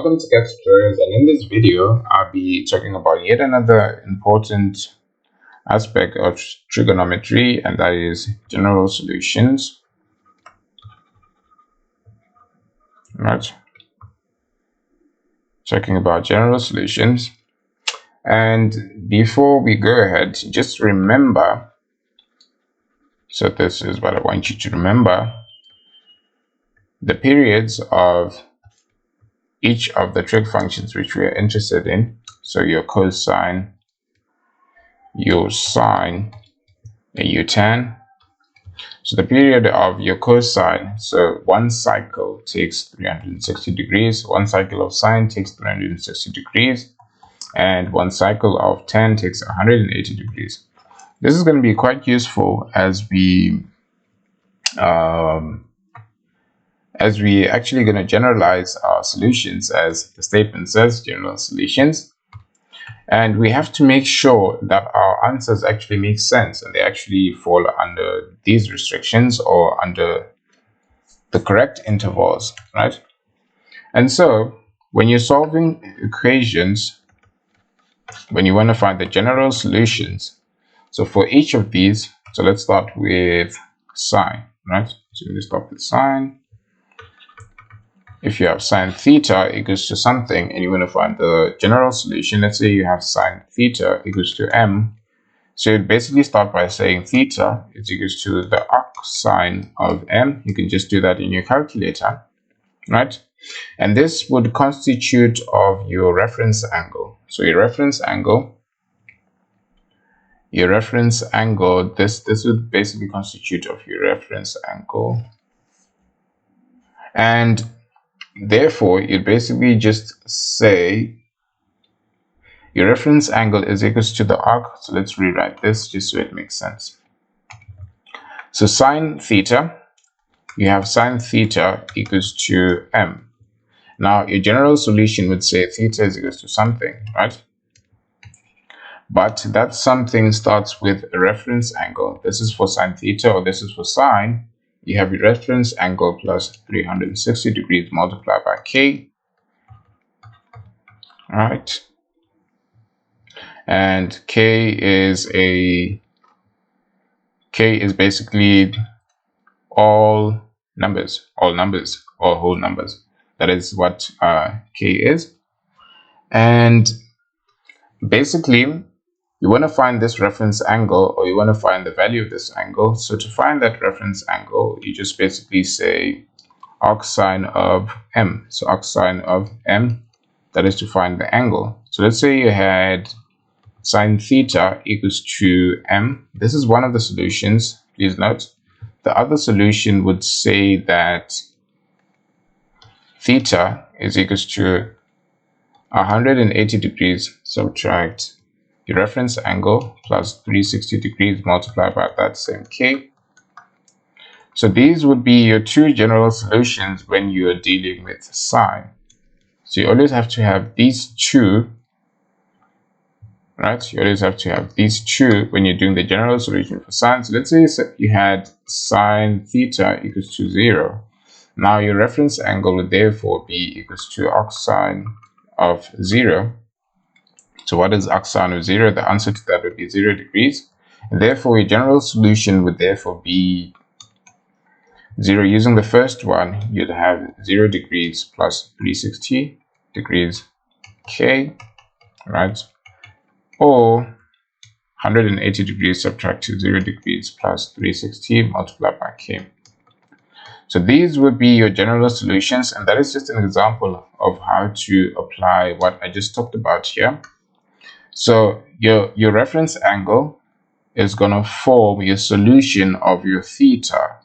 Welcome to Khetz Tutorials, and in this video I'll be talking about yet another important aspect of trigonometry, and that is general solutions. Right, talking about general solutions. And before we go ahead, just remember, so this is what I want you to remember: the periods of each of the trig functions which we are interested in. So your cosine, your sine, and your tan. So the period of your cosine, so one cycle takes 360 degrees, one cycle of sine takes 360 degrees, and one cycle of tan takes 180 degrees. This is going to be quite useful as we actually going to generalize our solutions, as the statement says, general solutions. And we have to make sure that our answers actually make sense and they actually fall under these restrictions or under the correct intervals, right? And so when you're solving equations, when you want to find the general solutions, so for each of these, so let's start with sine, right? So we start with sine. If you have sine theta equals to something and you want to find the general solution, let's say you have sine theta equals to m. So you basically start by saying theta is equals to the arcsine of m. You can just do that in your calculator, right? And this would constitute of your reference angle. So your reference angle, this would basically constitute of your reference angle. And therefore, you basically just say your reference angle is equals to the arc. So let's rewrite this just so it makes sense. So sine theta, you have sine theta equals to m. Now, your general solution would say theta is equals to something, right? But that something starts with a reference angle. This is for sine theta, or this is for sine. You have your reference angle plus 360 degrees multiplied by k. All right. And k is basically all numbers, or whole numbers. That is what k is. And basically, you want to find this reference angle, or you want to find the value of this angle. So to find that reference angle, you just basically say arcsine of m. So arcsine of m, that is to find the angle. So let's say you had sine theta equals to m. This is one of the solutions. Please note, the other solution would say that theta is equals to 180 degrees subtract your reference angle plus 360 degrees multiplied by that same k. So these would be your two general solutions when you are dealing with sine. So you always have to have these two, right? You always have to have these two when you're doing the general solution for sine. So let's say you had sine theta equals to 0. Now your reference angle would therefore be equals to arcsine of 0. So what is arcsine of 0? The answer to that would be 0 degrees. And therefore, your general solution would therefore be 0. Using the first one, you'd have 0 degrees plus 360 degrees k, right? Or 180 degrees subtract 0 degrees plus 360 multiplied by k. So these would be your general solutions, and that is just an example of how to apply what I just talked about here. So your reference angle is going to form your solution of your theta,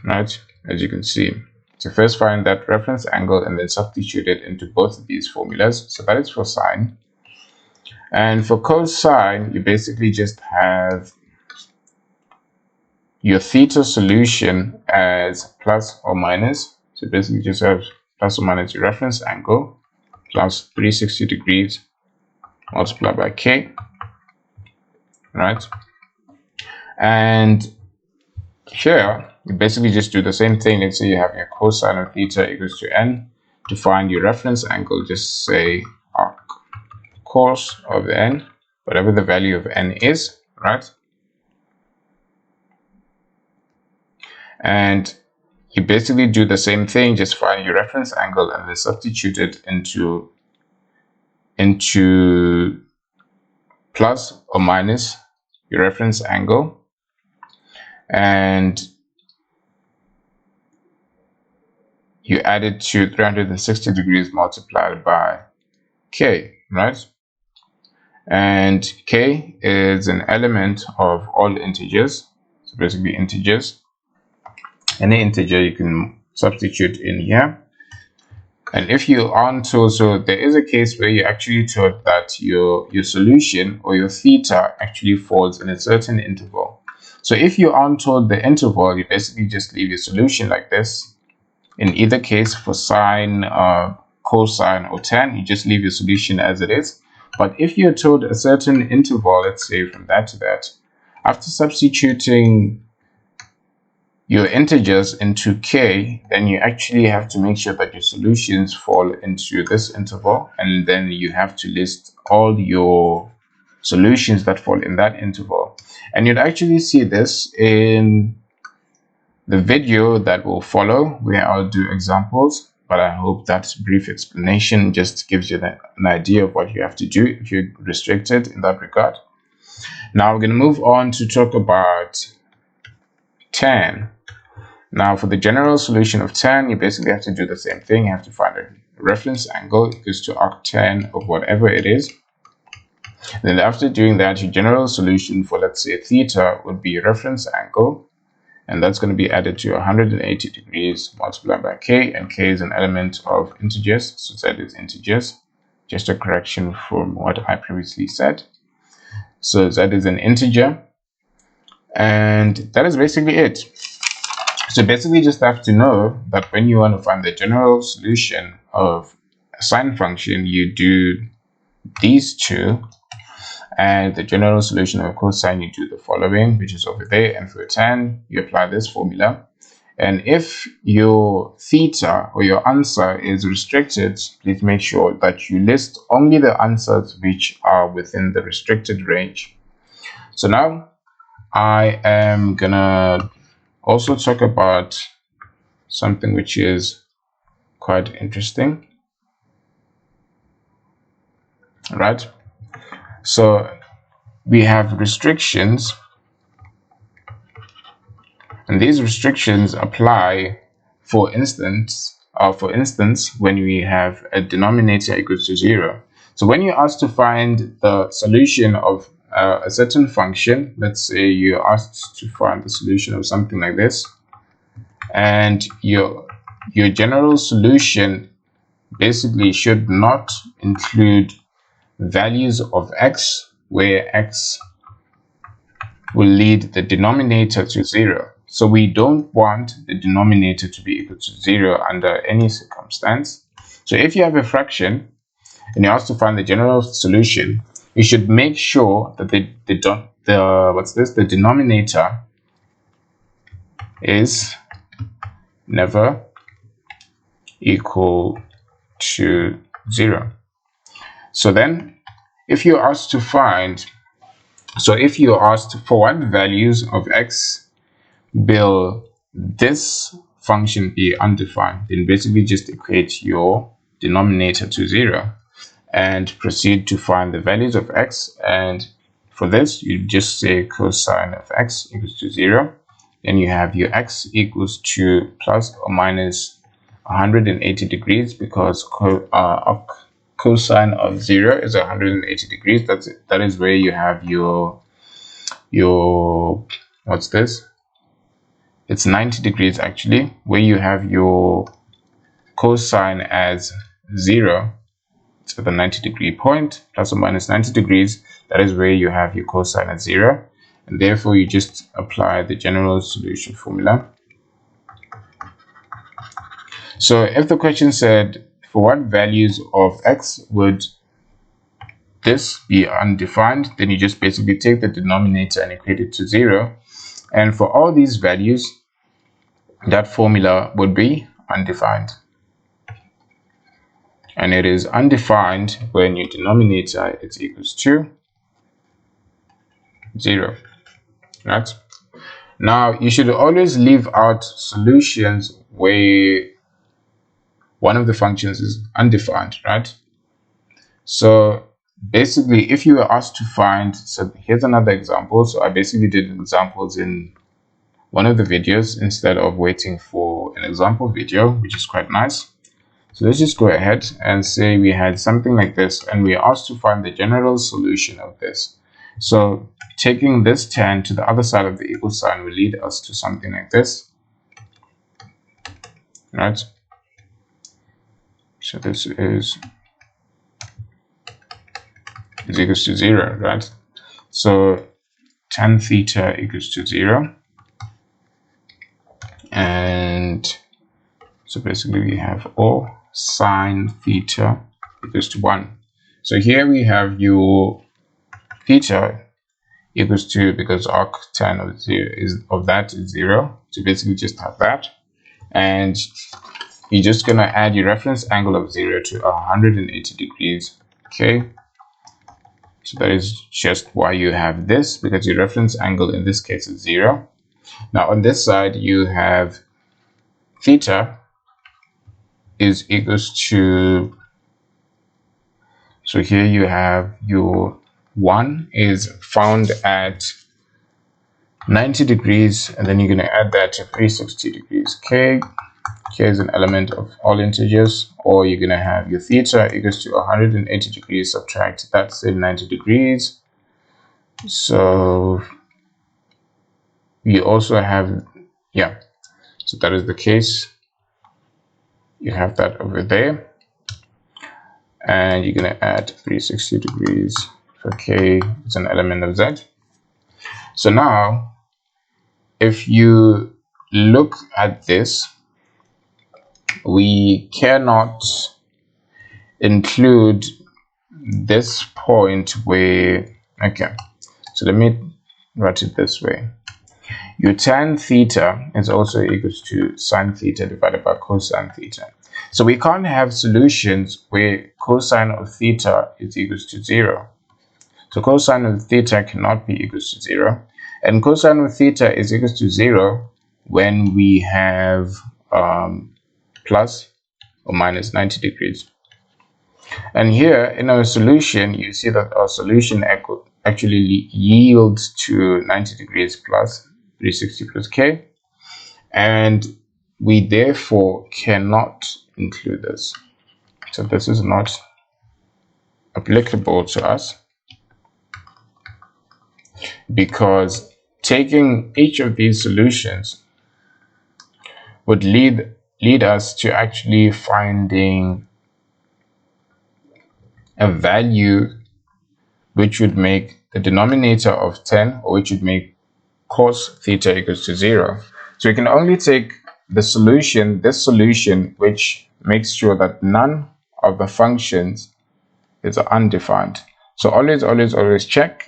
right? As you can see. So first find that reference angle and then substitute it into both of these formulas. So that is for sine. And for cosine, you basically just have your theta solution as plus or minus. So basically just have plus or minus your reference angle plus 360 degrees multiplied by k, right? And here you basically just do the same thing. Let's say you have your cosine of theta equals to n. to find your reference angle, just say arc cos of n, whatever the value of n is, right? And you basically do the same thing, just find your reference angle and then substitute it into plus or minus your reference angle, and you add it to 360 degrees multiplied by k, right? And k is an element of all integers, so basically integers. Any integer you can substitute in here. And if you aren't told, so there is a case where you're actually told that your solution or your theta actually falls in a certain interval. So if you aren't told the interval, you basically just leave your solution like this. In either case, for sine, cosine, or tan, you just leave your solution as it is. But if you're told a certain interval, let's say from that to that, after substituting your integers into k, then you actually have to make sure that your solutions fall into this interval, and then you have to list all your solutions that fall in that interval. And you'd actually see this in the video that will follow, where I'll do examples, but I hope that brief explanation just gives you an idea of what you have to do if you're restricted in that regard. Now we're going to move on to talk about tan. Now for the general solution of tan, you basically have to do the same thing. You have to find a reference angle equals to arctan of whatever it is. Then after doing that, your general solution for, let's say, theta would be reference angle, and that's going to be added to 180 degrees multiplied by k, and k is an element of integers, so that is integers. Just a correction from what I previously said. So that is an integer, and that is basically it. So basically just have to know that when you want to find the general solution of a sine function, you do these two, and the general solution of cosine, you do the following, which is over there. And for tan, you apply this formula. And if your theta or your answer is restricted, please make sure that you list only the answers which are within the restricted range. So now I am gonna also talk about something which is quite interesting, right? So we have restrictions, and these restrictions apply for instance when we have a denominator equals to 0. So when you're asked to find the solution of a certain function, let's say you're asked to find the solution of something like this, and your general solution basically should not include values of x, where x will lead the denominator to 0. So we don't want the denominator to be equal to 0 under any circumstance. So if you have a fraction and you're asked to find the general solution, you should make sure that the denominator is never equal to 0. So then if you're asked to find, if you're asked for what values of x will this function be undefined, then basically just equate your denominator to 0 and proceed to find the values of x. And for this, you just say cosine of x equals to 0. Then you have your x equals to plus or minus 180 degrees, because cosine of 0 is 180 degrees. That is where you have your what's this? It's 90 degrees actually, where you have your cosine as 0. So the 90 degree point, plus or minus 90 degrees, that is where you have your cosine at 0. And therefore you just apply the general solution formula. So if the question said, for what values of x would this be undefined, then you just basically take the denominator and equate it to 0. And for all these values, that formula would be undefined. and it is undefined when your denominator is equals to 0, right? Now, you should always leave out solutions where one of the functions is undefined, right? So basically, if you were asked to find, so here's another example. So I basically did examples in one of the videos instead of waiting for an example video, which is quite nice. So let's just go ahead and say we had something like this, and we are asked to find the general solution of this. So taking this tan to the other side of the equal sign will lead us to something like this, right? So this is equals to 0, right? So tan theta equals to 0, and so basically we have or sine theta equals to 1. So here we have your theta equals to, because arc tan of 0 of that is 0, so basically just have that, and you're just gonna add your reference angle of 0 to 180 degrees. Okay, so that is just why you have this, because your reference angle in this case is 0. Now on this side you have theta is equals to, so here you have your 1 is found at 90 degrees, and then you're going to add that to 360 degrees. Okay, here is an element of all integers, or you're going to have your theta equals to 180 degrees, subtract that same 90 degrees. So you also have, yeah, so that is the case. You have that over there, and you're going to add 360 degrees for k is an element of z. So now if you look at this, we cannot include this point where, okay, so let me write it this way. Your tan theta is also equals to sine theta divided by cosine theta. So we can't have solutions where cosine of theta is equals to 0. So cosine of theta cannot be equals to 0. And cosine of theta is equals to 0 when we have plus or minus 90 degrees. And here in our solution, you see that our solution actually yields to 90 degrees plus 360 plus k. And we therefore cannot include this. So this is not applicable to us, because taking each of these solutions would lead us to actually finding a value which would make the denominator of 10, or which would make cos theta equals to 0. So we can only take the solution, this solution, which makes sure that none of the functions is undefined. So always check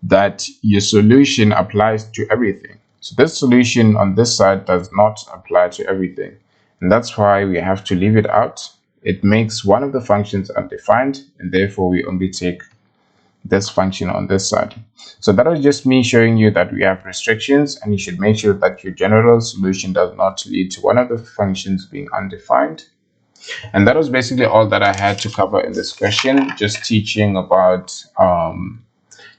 that your solution applies to everything. So this solution on this side does not apply to everything, and that's why we have to leave it out. It makes one of the functions undefined, and therefore we only take this function on this side. So that was just me showing you that we have restrictions, and you should make sure that your general solution does not lead to one of the functions being undefined. And that was basically all that I had to cover in this question, just teaching about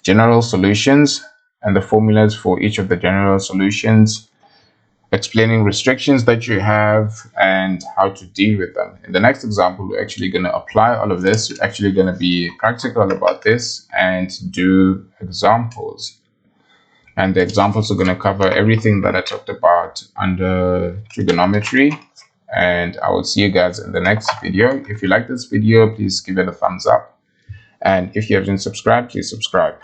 general solutions and the formulas for each of the general solutions, explaining restrictions that you have and how to deal with them. In the next example, we're actually going to apply all of this. We're actually going to be practical about this and do examples. And the examples are going to cover everything that I talked about under trigonometry. And I will see you guys in the next video. If you like this video, please give it a thumbs up. And if you haven't subscribed, please subscribe.